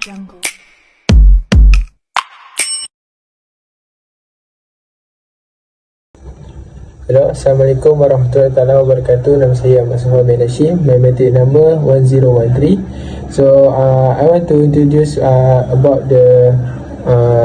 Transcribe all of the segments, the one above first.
Jungle. Hello, Assalamualaikum warahmatullahi wabarakatuh. Nama saya Ahmad Suhaib bin Hashim, biometrik nama 1013. So I want to introduce about the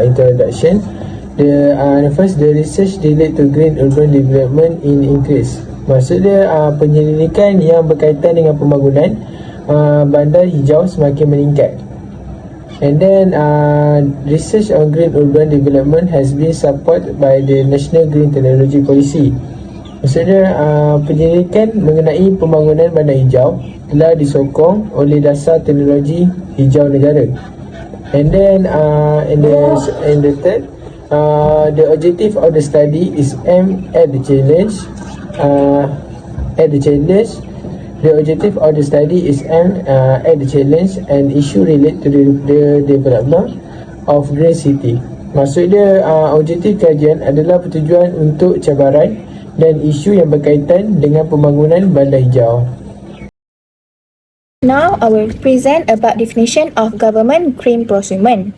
introduction. The first, the research relate to green urban development in increase. Maksud dia penyelidikan yang berkaitan dengan pembangunan bandar hijau semakin meningkat. And then research on green urban development has been supported by the National Green Technology Policy. Maksudnya penyelidikan mengenai pembangunan bandar hijau telah disokong oleh dasar teknologi hijau negara. And then in the third, the objective of the study is aimed at the challenge. The objective of the study is aimed at the challenge and issue related to the development of green city. Maksud dia objektif kajian adalah bertujuan untuk cabaran dan isu yang berkaitan dengan pembangunan bandar hijau. Now I will present about definition of government green procurement.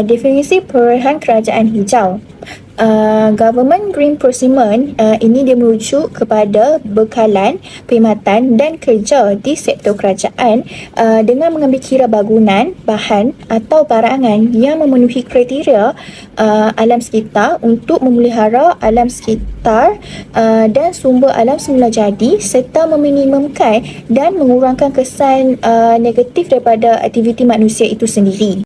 Definisi perolehan kerajaan hijau. Government green procurement ini dia merujuk kepada bekalan, perkhidmatan dan kerja di sektor kerajaan dengan mengambil kira bangunan, bahan atau barangan yang memenuhi kriteria alam sekitar untuk memelihara alam sekitar dan sumber alam semula jadi serta meminimumkan dan mengurangkan kesan negatif daripada aktiviti manusia itu sendiri.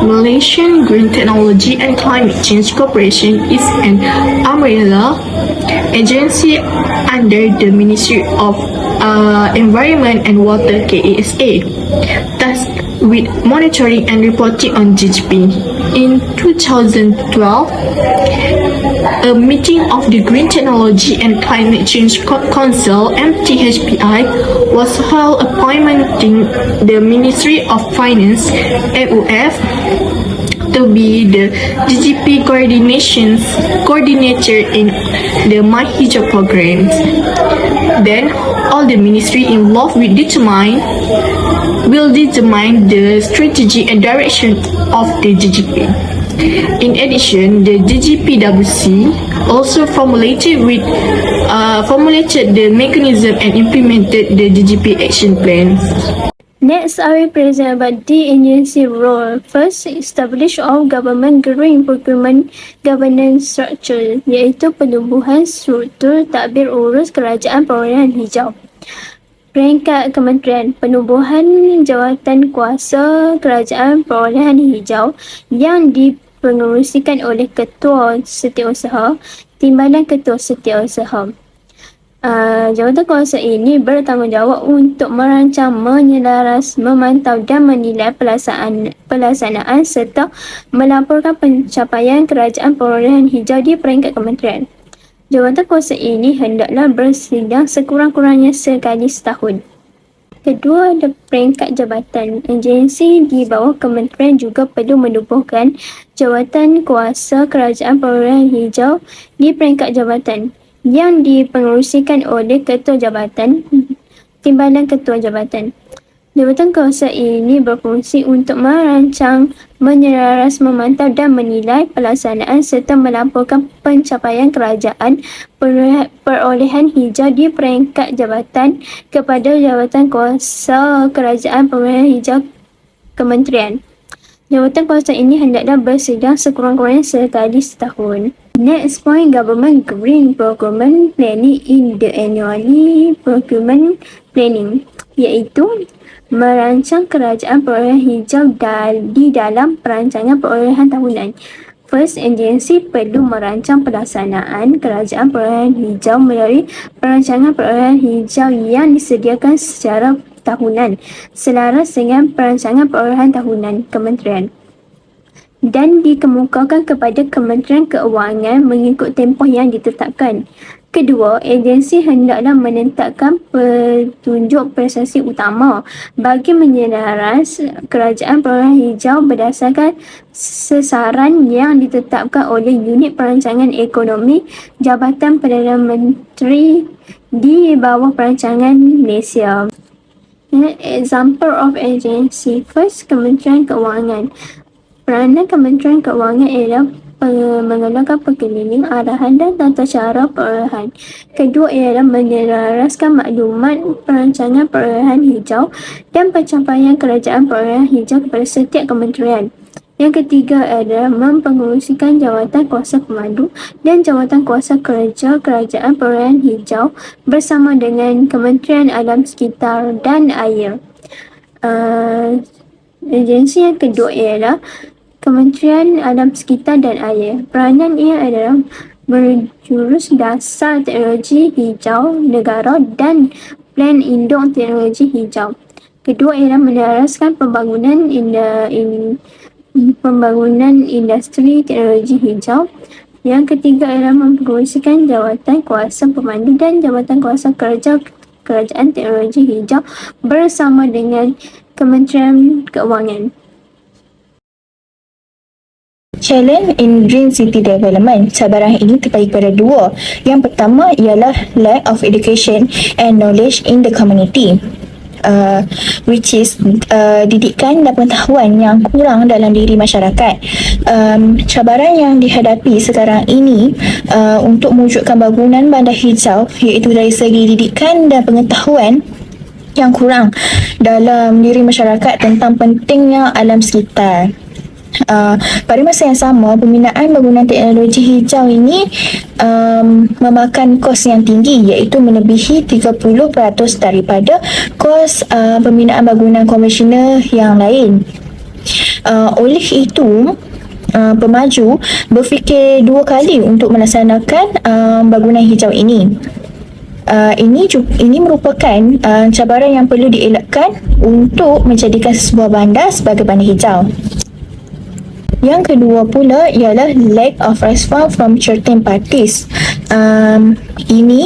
Malaysian Green Technology and Climate Change Corporation is an umbrella agency under the Ministry of Environment and Water (KESA), tasked with monitoring and reporting on GGP. In 2012, a meeting of the Green Technology and Climate Change Council (MTHPI) was held appointing the Ministry of Finance (MUF) to be the GGP coordinator in the My Hijau programs. Then all the ministry involved will determine the strategy and direction of the GGP. In addition, the GGPWC also formulated the mechanism and implemented the GGP action plans. Next, I will present about the agency role. First, establish of government green procurement governance structure, iaitu penubuhan struktur tadbir urus kerajaan perolehan hijau. Peringkat kementerian, penubuhan jawatan kuasa kerajaan perolehan hijau yang dipengerusikan oleh ketua setiausaha, timbalan ketua setiausaha. Jawatan kuasa ini bertanggungjawab untuk merancang, menyelaras, memantau dan menilai pelaksanaan serta melaporkan pencapaian kerajaan perolehan hijau di peringkat kementerian. Jawatan kuasa ini hendaklah bersidang sekurang-kurangnya sekali setahun. Kedua, ada peringkat jabatan. Agensi di bawah kementerian juga perlu menubuhkan jawatan kuasa kerajaan perolehan hijau di peringkat jabatan yang dipengerusikan oleh ketua jabatan, timbalan ketua jabatan. Jabatan kuasa ini berfungsi untuk merancang, menyelaras, memantau dan menilai pelaksanaan serta melaporkan pencapaian kerajaan perolehan hijau di peringkat jabatan kepada jawatan kuasa kerajaan perolehan hijau kementerian. Jawatan kuasa ini hendaklah bersidang sekurang-kurangnya sekali setahun. Next point, government green procurement planning in the annually procurement planning, iaitu merancang kerajaan perolehan hijau di dalam perancangan perolehan tahunan. First, agensi perlu merancang pelaksanaan kerajaan perolehan hijau melalui perancangan perolehan hijau yang disediakan secara tahunan selaras dengan perancangan perolehan tahunan kementerian dan dikemukakan kepada Kementerian Keuangan mengikut tempoh yang ditetapkan. Kedua, agensi hendaklah menetapkan petunjuk prestasi utama bagi menyelaras kerajaan perolehan hijau berdasarkan sasaran yang ditetapkan oleh Unit Perancangan Ekonomi Jabatan Perdana Menteri di bawah Perancangan Malaysia. Example of agency. First, Kementerian Keuangan. Peranan Kementerian Keuangan ialah mengeluarkan perkeliling arahan dan tata cara perolehan. Kedua ialah menyelaraskan maklumat perancangan perolehan hijau dan pencapaian kerajaan perolehan hijau kepada setiap kementerian. Yang ketiga adalah mempengerusikan jawatan kuasa pemandu dan jawatan kuasa kerja kerajaan perolehan hijau bersama dengan Kementerian Alam Sekitar dan Air. Agensi yang kedua ialah Kementerian Alam Sekitar dan Air. Peranan ia adalah berjurus dasar teknologi hijau negara dan plan induk teknologi hijau. Kedua ialah meneraskan pembangunan industri teknologi hijau. Yang ketiga ialah mempengerusikan jawatan kuasa pemandu dan jawatan kuasa kerja kerajaan teknologi hijau bersama dengan Kementerian Keuangan. Challenge in Green City Development. Cabaran ini terbagi pada dua. Yang pertama ialah lack of education and knowledge in the community. Which is didikan dan pengetahuan yang kurang dalam diri masyarakat. Cabaran yang dihadapi sekarang ini untuk mewujudkan bangunan bandar hijau iaitu dari segi didikan dan pengetahuan yang kurang dalam diri masyarakat tentang pentingnya alam sekitar. Pada masa yang sama, pembinaan bangunan teknologi hijau ini memakan kos yang tinggi iaitu melebihi 30% daripada kos pembinaan bangunan konvensional yang lain. Oleh itu, pemaju berfikir dua kali untuk melaksanakan bangunan hijau ini. Ini merupakan cabaran yang perlu dielakkan untuk menjadikan sebuah bandar sebagai bandar hijau. Yang kedua pula ialah lack of response from certain parties. Ini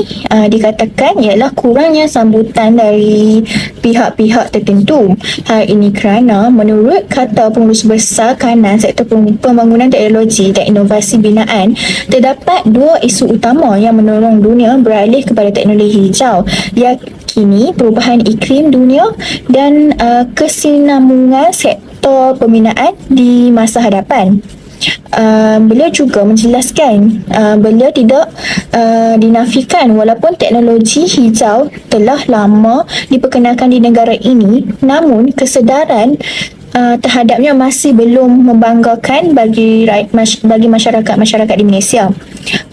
dikatakan ialah kurangnya sambutan dari pihak-pihak tertentu. Hal ini kerana menurut kata pengurus besar kanan sektor pembangunan teknologi dan inovasi binaan, terdapat dua isu utama yang mendorong dunia beralih kepada teknologi hijau, yakni perubahan iklim dunia dan kesinambungan sektor pembinaan di masa hadapan. Beliau juga menjelaskan beliau tidak dinafikan walaupun teknologi hijau telah lama diperkenalkan di negara ini, namun kesedaran terhadapnya masih belum membanggakan bagi masyarakat di Malaysia.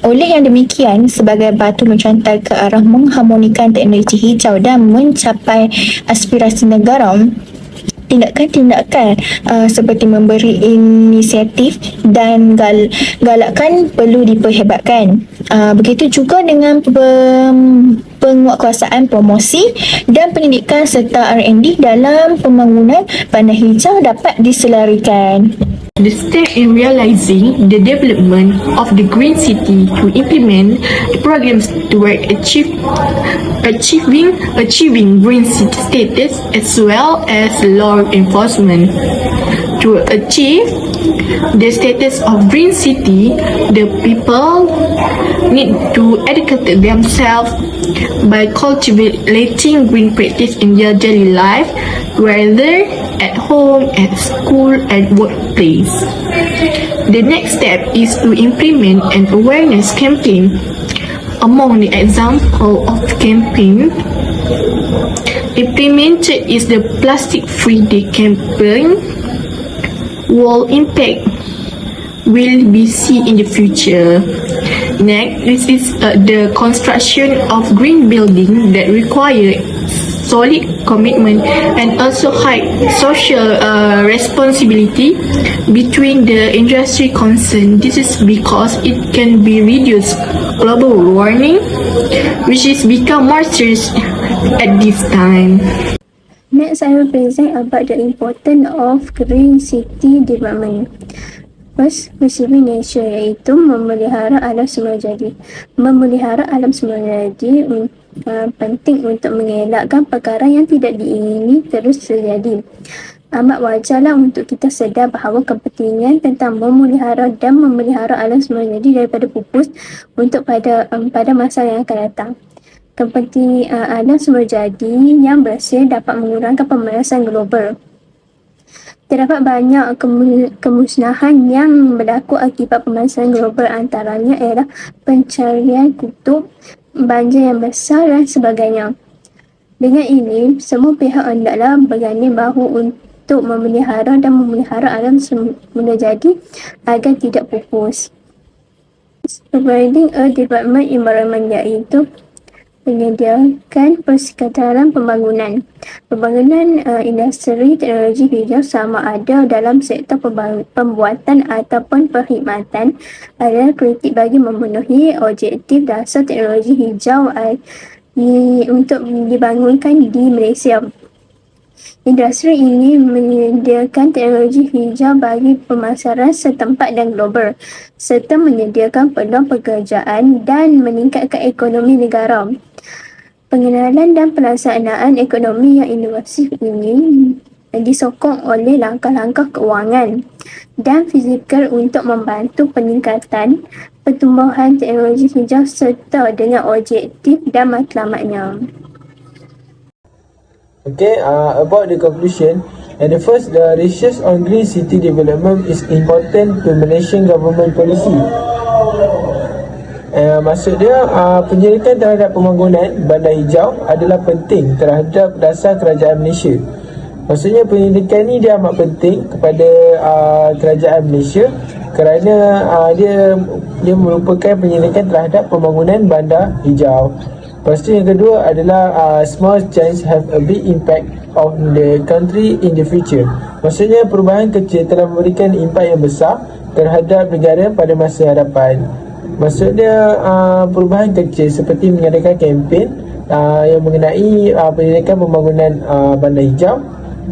Oleh yang demikian, sebagai batu loncatan ke arah mengharmonikan teknologi hijau dan mencapai aspirasi negara, tindakan-tindakan seperti memberi inisiatif dan galakan perlu diperhebatkan. Begitu juga dengan penguatkuasaan promosi dan pendidikan serta R&D dalam pembangunan bandar hijau dapat diselarikan. The step in realizing the development of the green city to implement programs toward achieving green city status as well as law enforcement. To achieve the status of green city, the people need to educate themselves by cultivating green practice in their daily life, whether at home, at school, at workplace. The next step is to implement an awareness campaign. Among the example of campaign implemented is the Plastic Free Day campaign. World impact will be seen in the future. Next, this is the construction of green building that require solid commitment and also high social responsibility between the industry concerned. This is because it can be reduced global warming, which is become more serious at this time. Next, I will present about the importance of green city development. First, preserving nature iaitu memelihara alam semula jadi. Memelihara alam semula jadi penting untuk mengelakkan perkara yang tidak diingini terus terjadi. Amat wajarlah untuk kita sedar bahawa kepentingan tentang memelihara dan memelihara alam semula jadi daripada pupus untuk pada masa yang akan datang. seperti alam sumber jadi yang bersih dapat mengurangkan pemanasan global. Terdapat banyak kemusnahan yang berlaku akibat pemanasan global, antaranya ialah pencarian kutub, banjir yang besar dan sebagainya. Dengan ini, semua pihak hendaklah berganding bahu untuk memelihara alam semula jadi agar tidak pupus. Providing a development environment, iaitu menyediakan persekitaran pembangunan. Pembangunan industri teknologi hijau sama ada dalam sektor pembuatan ataupun perkhidmatan adalah kritik bagi memenuhi objektif dasar teknologi hijau untuk dibangunkan di Malaysia. Industri ini menyediakan teknologi hijau bagi pemasaran setempat dan global, serta menyediakan peluang pekerjaan dan meningkatkan ekonomi negara. Pengenalan dan pelaksanaan ekonomi yang inovasif ini disokong oleh langkah-langkah keuangan dan fizikal untuk membantu peningkatan pertumbuhan teknologi hijau serta dengan objektif dan matlamatnya. Okay, about the conclusion, and the first, the research on green city development is important to Malaysian government policy. Maksud dia, penyelidikan terhadap pembangunan bandar hijau adalah penting terhadap dasar kerajaan Malaysia. Maksudnya penyelidikan ni dia amat penting kepada kerajaan Malaysia kerana dia merupakan penyelidikan terhadap pembangunan bandar hijau. Lepas tu yang kedua adalah small change have a big impact on the country in the future. Maksudnya perubahan kecil telah memberikan impak yang besar terhadap negara pada masa hadapan. Maksudnya perubahan kecil seperti mengadakan kempen yang mengenai penyelidikan pembangunan bandar hijau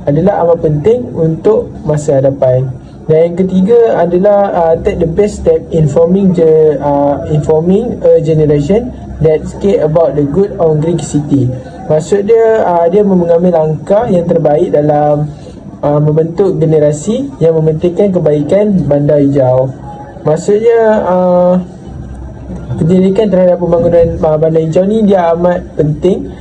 adalah amat penting untuk masa hadapan. Dan yang ketiga adalah take the best step informing a generation that care about the good of green city. Maksud dia dia mengambil langkah yang terbaik dalam membentuk generasi yang mementingkan kebaikan bandar hijau. Maksudnya penyelidikan terhadap pembangunan bandar hijau ni dia amat penting,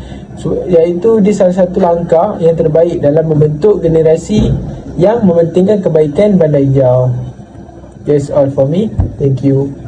iaitu dia salah satu langkah yang terbaik dalam membentuk generasi yang mementingkan kebaikan bandar hijau. That's all for me. Thank you.